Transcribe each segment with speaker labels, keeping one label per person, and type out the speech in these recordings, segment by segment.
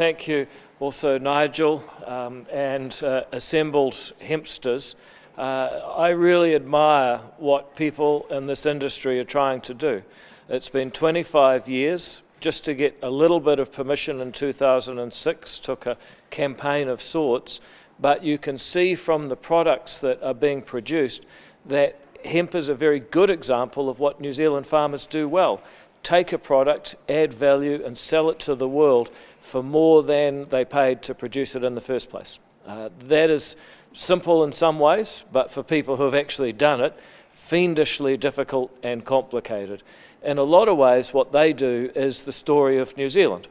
Speaker 1: Thank you also, Nigel, and assembled hempsters. I really admire what people in this industry are trying to do. It's been 25 years. Just to get a little bit of permission in 2006 took a campaign of sorts, but you can see from the products that are being produced that hemp is a very good example of what New Zealand farmers do well. Take a product, add value, and sell it to the world for more than they paid to produce it in the first place. That is simple in some ways, but for people who have actually done it, fiendishly difficult and complicated. In a lot of ways, what they do is the story of New Zealand.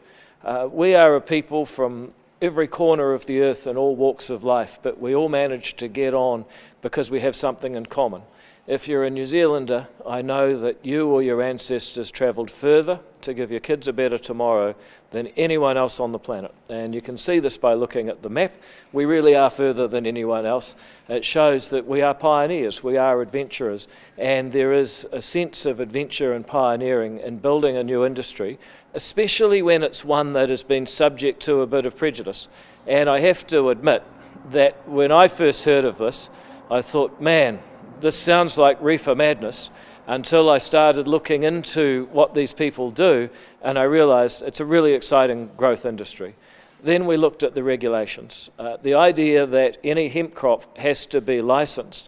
Speaker 1: We are a people from every corner of the earth and all walks of life, but we all manage to get on because we have something in common. If you're a New Zealander, I know that you or your ancestors travelled further to give your kids a better tomorrow than anyone else on the planet. And you can see this by looking at the map. We really are further than anyone else. It shows that we are pioneers, we are adventurers, and there is a sense of adventure and pioneering in building a new industry, especially when it's one that has been subject to a bit of prejudice. And I have to admit that when I first heard of this, I thought, man, this sounds like reefer madness, until I started looking into what these people do, and I realized it's a really exciting growth industry. Then we looked at the regulations. The idea that any hemp crop has to be licensed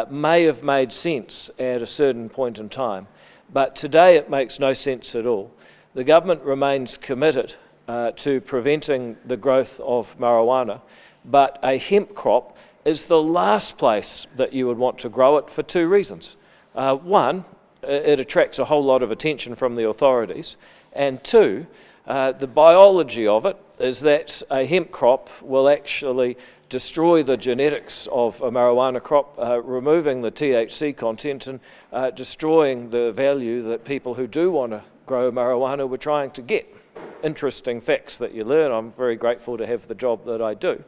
Speaker 1: may have made sense at a certain point in time, but today it makes no sense at all. The government remains committed to preventing the growth of marijuana, but a hemp crop is the last place that you would want to grow it for two reasons. One, it attracts a whole lot of attention from the authorities, and two, the biology of it is that a hemp crop will actually destroy the genetics of a marijuana crop, removing the THC content and destroying the value that people who do want to grow marijuana were trying to get. Interesting facts that you learn. I'm very grateful to have the job that I do.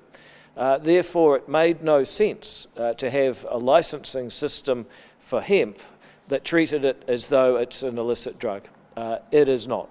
Speaker 1: Therefore, it made no sense to have a licensing system for hemp that treated it as though it's an illicit drug. It is not.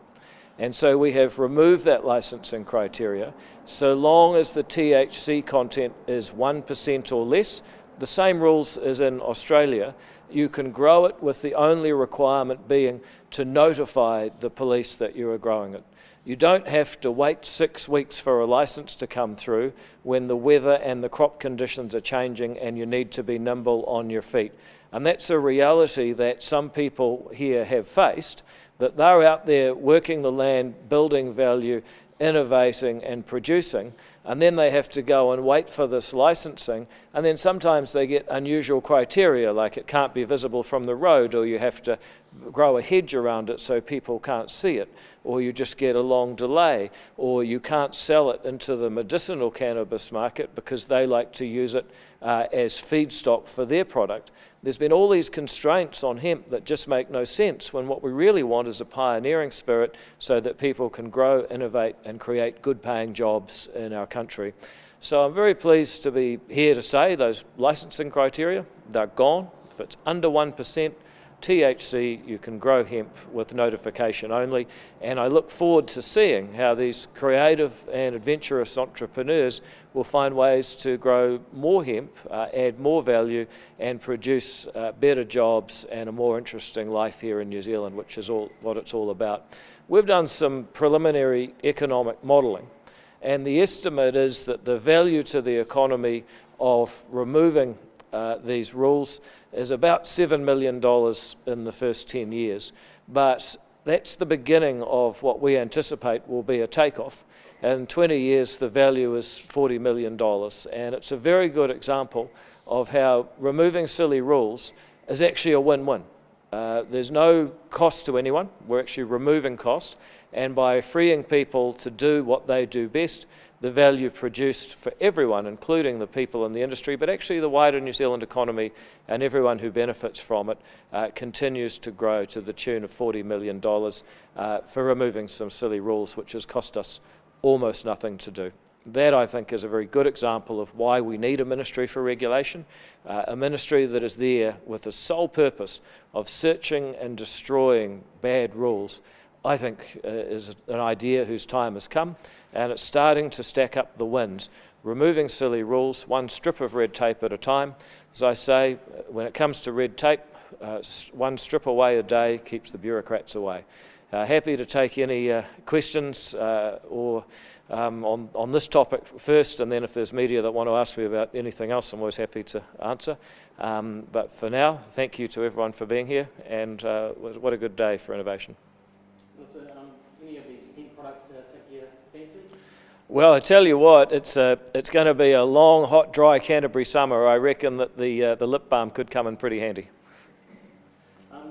Speaker 1: And so we have removed that licensing criteria. So long as the THC content is 1% or less, the same rules as in Australia, you can grow it with the only requirement being to notify the police that you are growing it. You don't have to wait 6 weeks for a license to come through when the weather and the crop conditions are changing and you need to be nimble on your feet. And that's a reality that some people here have faced, that they're out there working the land, building value, innovating and producing, and then they have to go and wait for this licensing, and then sometimes they get unusual criteria, like it can't be visible from the road, or you have to grow a hedge around it so people can't see it, or you just get a long delay, or you can't sell it into the medicinal cannabis market because they like to use it as feedstock for their product. There's been all these constraints on hemp that just make no sense, when what we really want is a pioneering spirit so that people can grow, innovate and create good paying jobs in our country. So I'm very pleased to be here to say those licensing criteria, they're gone. If it's under 1% THC, you can grow hemp with notification only, and I look forward to seeing how these creative and adventurous entrepreneurs will find ways to grow more hemp, add more value and produce better jobs and a more interesting life here in New Zealand, which is what it's all about. We've done some preliminary economic modelling, and the estimate is that the value to the economy of removing these rules is about $7 million in the first 10 years. But that's the beginning of what we anticipate will be a takeoff. In 20 years, the value is $40 million. And it's a very good example of how removing silly rules is actually a win-win. There's no cost to anyone. We're actually removing cost. And by freeing people to do what they do best, the value produced for everyone, including the people in the industry, but actually the wider New Zealand economy and everyone who benefits from it, continues to grow to the tune of $40 million for removing some silly rules, which has cost us almost nothing to do. That, I think, is a very good example of why we need a ministry for regulation, a ministry that is there with the sole purpose of searching and destroying bad rules, I think, is an idea whose time has come, and it's starting to stack up the wins. Removing silly rules, one strip of red tape at a time. As I say, when it comes to red tape, one strip away a day keeps the bureaucrats away. Happy to take any questions or on this topic first, and then if there's media that want to ask me about anything else, I'm always happy to answer. But for now, thank you to everyone for being here, and what a good day for innovation.
Speaker 2: So, any of these hemp products take your fancy?
Speaker 1: Well, I tell you what, it's going to be a long, hot, dry Canterbury summer. I reckon that the lip balm could come in pretty handy.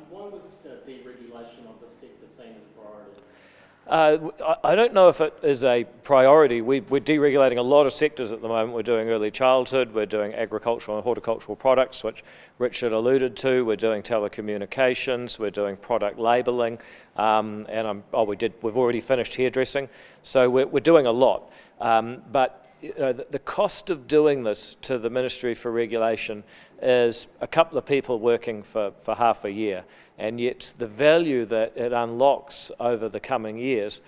Speaker 2: Why was deregulation of the sector seen as a priority?
Speaker 1: I don't know if it is a priority. We're deregulating a lot of sectors at the moment. We're doing early childhood, we're doing agricultural and horticultural products, which Richard alluded to. We're doing telecommunications, we're doing product labelling, and we've already finished hairdressing. So we're doing a lot. But you know, the cost of doing this to the Ministry for Regulation is a couple of people working for half a year, and yet the value that it unlocks over the coming years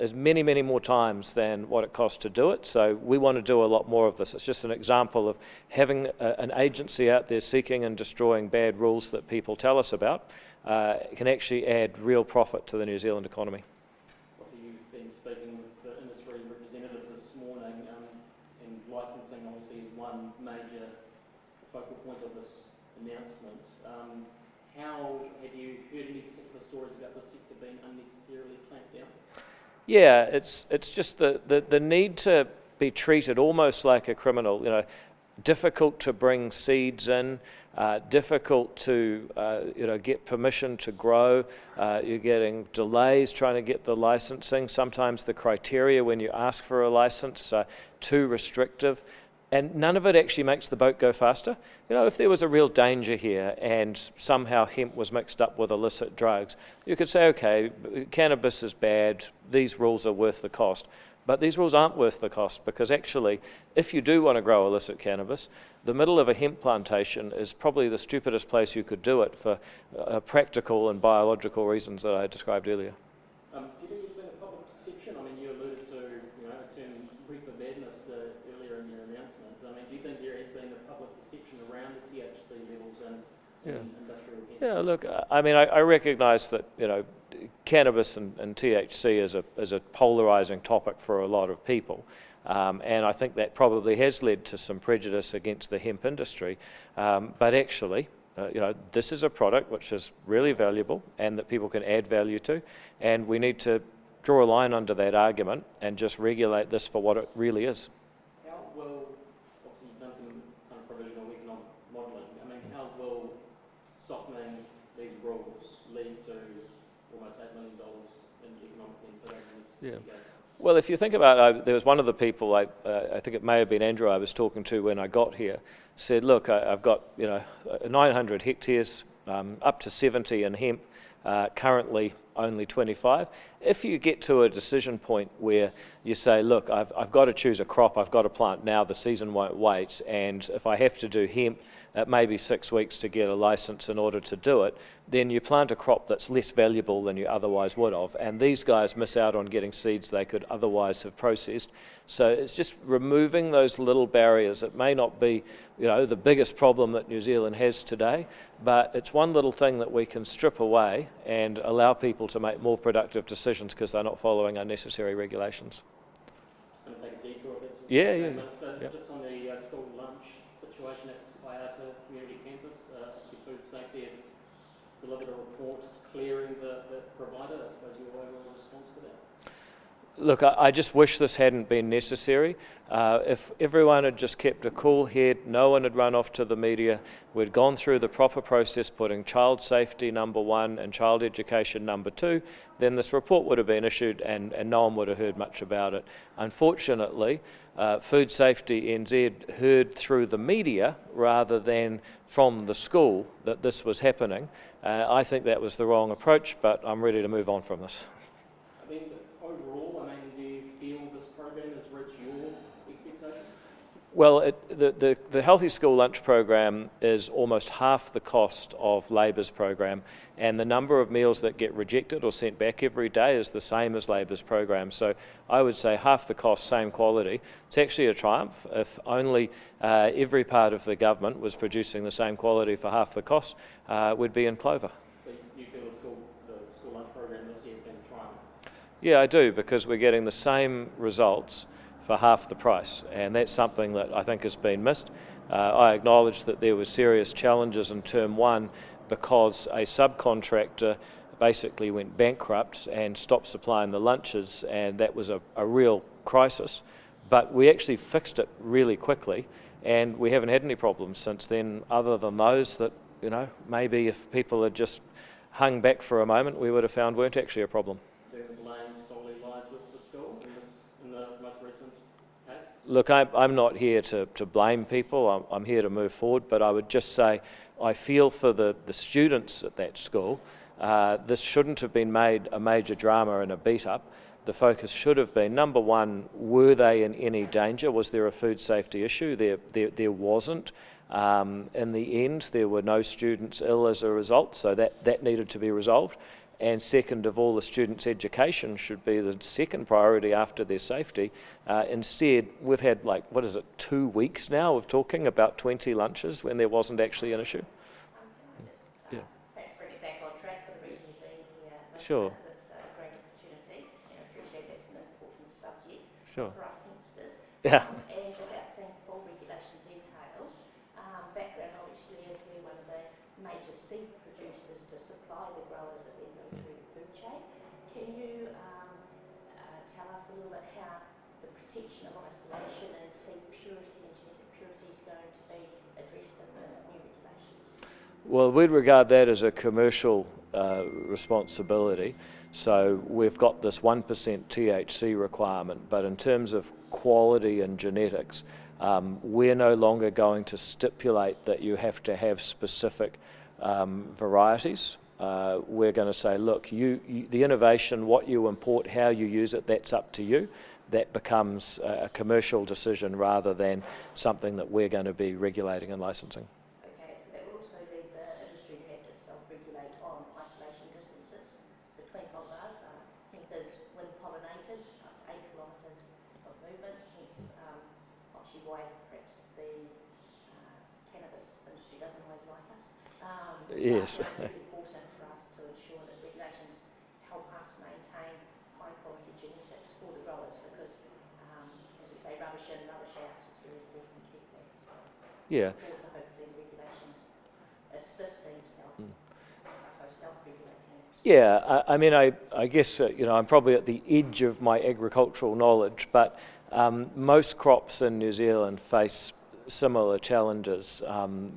Speaker 1: is many, many more times than what it costs to do it. So we want to do a lot more of this. It's just an example of having an agency out there seeking and destroying bad rules that people tell us about can actually add real profit to the New Zealand economy.
Speaker 2: You've been speaking with the industry representatives this morning, and licensing obviously is one major focal point of this announcement. How have you heard any particular stories about the sector being unnecessarily clamped down?
Speaker 1: Yeah, it's just the need to be treated almost like a criminal. You know, difficult to bring seeds in, difficult to get permission to grow. You're getting delays trying to get the licensing. Sometimes the criteria when you ask for a license are too restrictive. And none of it actually makes the boat go faster. You know, if there was a real danger here and somehow hemp was mixed up with illicit drugs, you could say, okay, cannabis is bad, these rules are worth the cost. But these rules aren't worth the cost, because actually, if you do want to grow illicit cannabis, the middle of a hemp plantation is probably the stupidest place you could do it for practical and biological reasons that I described earlier.
Speaker 2: Do you think it's been a public perception? I mean, you alluded to the term reaper madness earlier in your announcement. I mean, do you think there has been a public perception around the THC levels and industrial hemp?
Speaker 1: Yeah, look, I mean, I recognise that cannabis and THC is a polarising topic for a lot of people, and I think that probably has led to some prejudice against the hemp industry. But actually, this is a product which is really valuable and that people can add value to, and we need to draw a line under that argument and just regulate this for what it really is.
Speaker 2: How will, obviously you've done some kind of provisional economic modelling, I mean, how will softening these rules lead to almost $8 million in economic benefit over the next decade?
Speaker 1: Well, if you think about it, there was one of the people, I think it may have been Andrew I was talking to when I got here, said, look, I've got 900 hectares, up to 70 in hemp, currently only 25. If you get to a decision point where you say, look, I've got to choose a crop, I've got to plant now, the season won't wait, and if I have to do hemp, it may be 6 weeks to get a license in order to do it, then you plant a crop that's less valuable than you otherwise would have, and these guys miss out on getting seeds they could otherwise have processed. So it's just removing those little barriers. It may not be the biggest problem that New Zealand has today, but it's one little thing that we can strip away and allow people to make more productive decisions because they're not following unnecessary regulations.
Speaker 2: Just going to take a detour if it's
Speaker 1: Yeah.
Speaker 2: So just on the school lunch situation at Waiata Community Campus, obviously Food Safety have delivered a report clearing the provider. I suppose your overall response to that?
Speaker 1: Look, I just wish this hadn't been necessary. If everyone had just kept a cool head, no one had run off to the media, we'd gone through the proper process putting child safety number 1 and child education number 2, then this report would have been issued and no one would have heard much about it. Unfortunately, Food Safety NZ heard through the media rather than from the school that this was happening. I think that was the wrong approach, but I'm ready to move on from this.
Speaker 2: I mean, overall, do you feel this program has reached your expectations?
Speaker 1: Well, the Healthy School Lunch program is almost half the cost of Labor's program, and the number of meals that get rejected or sent back every day is the same as Labor's program. So I would say half the cost, same quality. It's actually a triumph. If only every part of the government was producing the same quality for half the cost, we'd be in clover.
Speaker 2: So you feel the school lunch program this year has been a triumph?
Speaker 1: Yeah, I do, because we're getting the same results for half the price, and that's something that I think has been missed. I acknowledge that there were serious challenges in term one because a subcontractor basically went bankrupt and stopped supplying the lunches, and that was a real crisis. But we actually fixed it really quickly, and we haven't had any problems since then, other than those that, you know, maybe if people had just hung back for a moment, we would have found weren't actually a problem.
Speaker 2: Do the blame solely lies with the school in the most recent case?
Speaker 1: Look, I'm not here to blame people. I'm here to move forward, but I would just say I feel for the students at that school. This shouldn't have been made a major drama and a beat-up. The focus should have been, number one, were they in any danger? Was there a food safety issue? There wasn't. In the end, there were no students ill as a result, so that needed to be resolved. And second of all, the students' education should be the second priority after their safety. Instead, we've had 2 weeks now of talking about 20 lunches when there wasn't actually an issue.
Speaker 3: Yeah. Perhaps bring it back on track for the reason you've been here.
Speaker 1: Sure.
Speaker 3: It's a great opportunity, and I appreciate that's an important subject
Speaker 1: Sure.
Speaker 3: for us youngsters.
Speaker 1: Yeah.
Speaker 3: And without saying full regulation details, background obviously is we're one of the major seed producers to supply the growers that then go through the food chain. Can you tell us a little bit how the protection of isolation and seed purity and genetic purity is going to be addressed in the new regulations?
Speaker 1: Well, we'd regard that as a commercial responsibility. So we've got this 1% THC requirement, but in terms of quality and genetics, we're no longer going to stipulate that you have to have specific varieties. We're going to say, look, the innovation, what you import, how you use it, that's up to you. That becomes a commercial decision rather than something that we're going to be regulating and licensing.
Speaker 3: Okay, so that will also lead the industry to have to self-regulate on isolation distances between cultivars. I think there's wind pollinated up to 8 kilometres of movement, hence actually why perhaps the cannabis industry doesn't always like us.
Speaker 1: Yes.
Speaker 3: It's really important for us to ensure that regulations help us maintain high quality genetics for the growers because, as we say, rubbish in, rubbish out, it's really important to keep that. So
Speaker 1: Yeah.
Speaker 3: forward to hopefully the regulations assisting self-regulating.
Speaker 1: Yeah, I mean, I guess, I'm probably at the edge of my agricultural knowledge, but most crops in New Zealand face similar challenges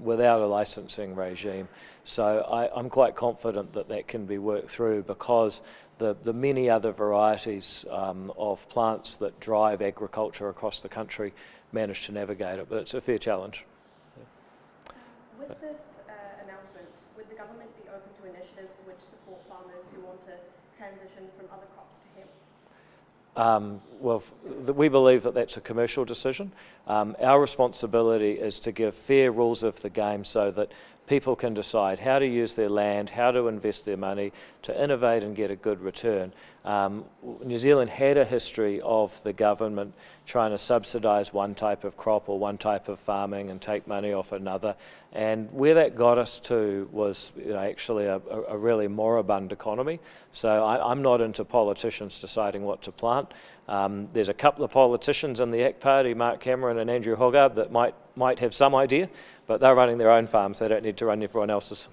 Speaker 1: without a licensing regime. So I'm quite confident that that can be worked through because the many other varieties of plants that drive agriculture across the country manage to navigate it, but it's a fair challenge.
Speaker 4: With this announcement, would the government be open to initiatives which support farmers who want to transition from other crops to hemp?
Speaker 1: Well, we believe that that's a commercial decision. Our responsibility is to give fair rules of the game so that people can decide how to use their land, how to invest their money, to innovate and get a good return. New Zealand had a history of the government trying to subsidise one type of crop or one type of farming and take money off another, and where that got us to was actually a really moribund economy. So I'm not into politicians deciding what to plant. There's a couple of politicians in the ACT Party, Mark Cameron and Andrew Hogarth, that might have some idea, but they're running their own farms. They don't need to run everyone else's.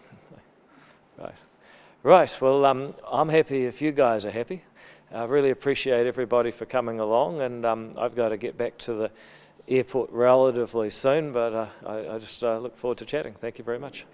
Speaker 1: Right. Well, I'm happy if you guys are happy. I really appreciate everybody for coming along, and I've got to get back to the airport relatively soon, but I just look forward to chatting. Thank you very much.